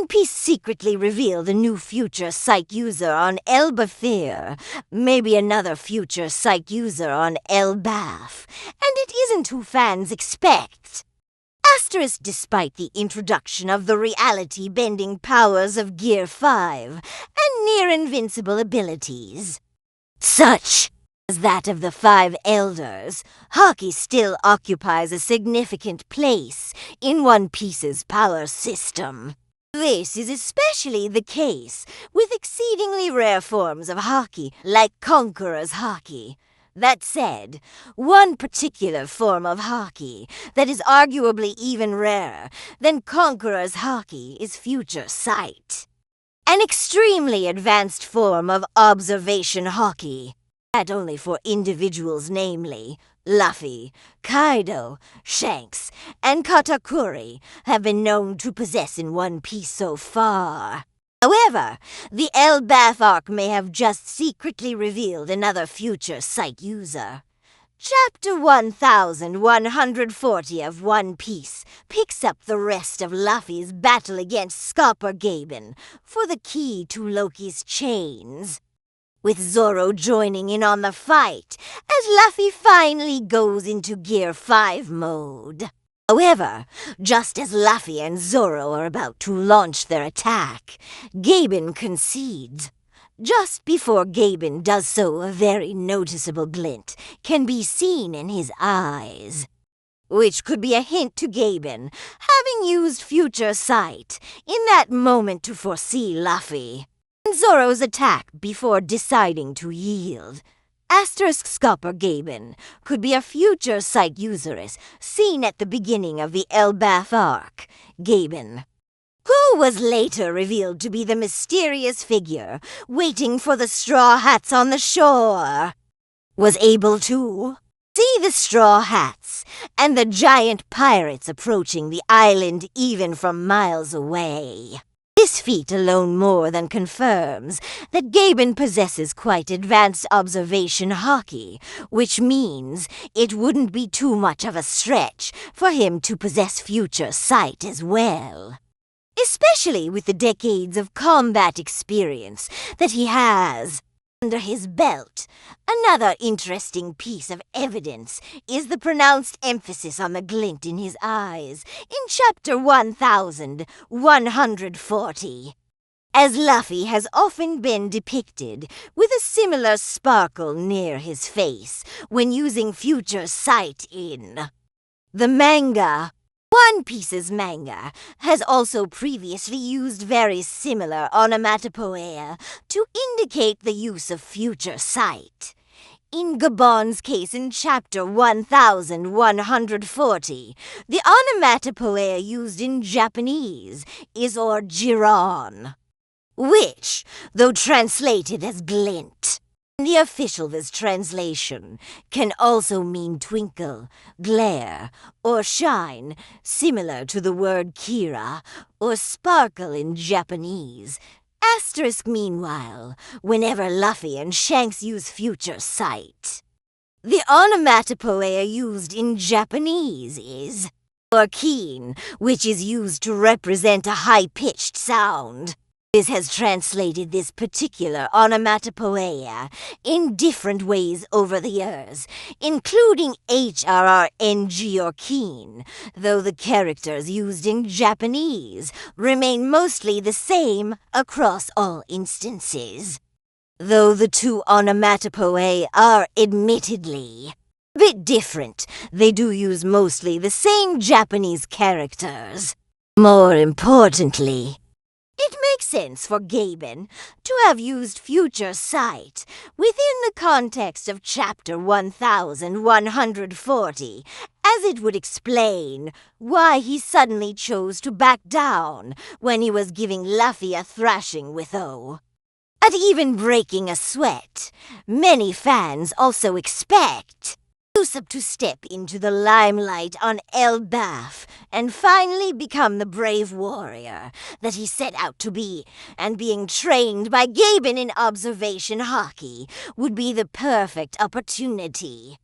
One Piece secretly revealed a new future psych user on Elbaf, maybe another future psych user on Elbaf, and it isn't who fans expect. Asterisk despite the introduction of the reality-bending powers of Gear 5 and near-invincible abilities, such as that of the Five Elders, Haki still occupies a significant place in One Piece's power system. This is especially the case with exceedingly rare forms of Haki, like Conqueror's Haki. That said, one particular form of Haki that is arguably even rarer than Conqueror's Haki is Future Sight. An extremely advanced form of Observation Haki, that only for individuals namely Luffy, Kaido, Shanks, and Katakuri have been known to possess in One Piece so far. However, the Elbaf Arc may have just secretly revealed another future sight user. Chapter 1140 of One Piece picks up the rest of Luffy's battle against Scopper Gaben for the key to Loki's chains, with Zoro joining in on the fight as Luffy finally goes into Gear 5 mode. However, just as Luffy and Zoro are about to launch their attack, Gaben concedes. Just before Gaben does so, a very noticeable glint can be seen in his eyes, which could be a hint to Gaben having used Future Sight in that moment to foresee Luffy and Zoro's attack before deciding to yield. Asterisk Scopper Gaben could be a future sight useress seen at the beginning of the Elbaf Arc. Gaben, who was later revealed to be the mysterious figure waiting for the Straw Hats on the shore, was able to see the Straw Hats and the giant pirates approaching the island even from miles away. This feat alone more than confirms that Gaben possesses quite advanced observation haki, which means it wouldn't be too much of a stretch for him to possess future sight as well. Especially with the decades of combat experience that he has under his belt. Another interesting piece of evidence is the pronounced emphasis on the glint in his eyes in Chapter 1140, as Luffy has often been depicted with a similar sparkle near his face when using Future Sight in the manga. One Piece's manga has also previously used very similar onomatopoeia to indicate the use of Future Sight. In Gabon's case in Chapter 1140, the onomatopoeia used in Japanese is orjiran, which, though translated as glint, the official Viz translation can also mean twinkle, glare, or shine, similar to the word kira, or sparkle in Japanese. Asterisk meanwhile, whenever Luffy and Shanks use Future Sight, the onomatopoeia used in Japanese is orkeen, which is used to represent a high-pitched sound. This has translated this particular onomatopoeia in different ways over the years, including HRRNG or keen, though the characters used in Japanese remain mostly the same across all instances. Though the two onomatopoeia are admittedly a bit different, they do use mostly the same Japanese characters. More importantly, it makes sense for Gaben to have used Future Sight within the context of Chapter 1140, as it would explain why he suddenly chose to back down when he was giving Luffy a thrashing with O. At even breaking a sweat, many fans also expect Usopp to step into the limelight on Elbaf and finally become the brave warrior that he set out to be, and being trained by Gaben in Observation Haki would be the perfect opportunity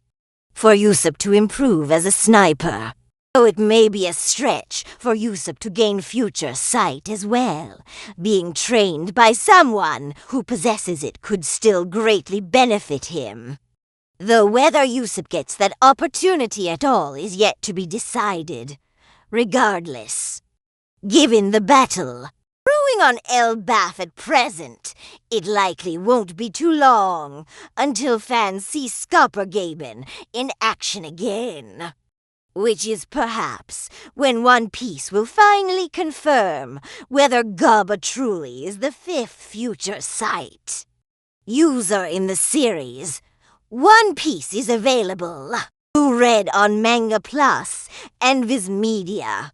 for Usopp to improve as a sniper. Though it may be a stretch for Usopp to gain future sight as well, being trained by someone who possesses it could still greatly benefit him. Though whether Usopp gets that opportunity at all is yet to be decided. Regardless, given the battle brewing on Elbaf at present, it likely won't be too long until fans see Skoppergaben in action again. Which is perhaps when One Piece will finally confirm whether Gaba truly is the fifth future sight. User in the series, One Piece is available. Read on Manga Plus and Viz Media.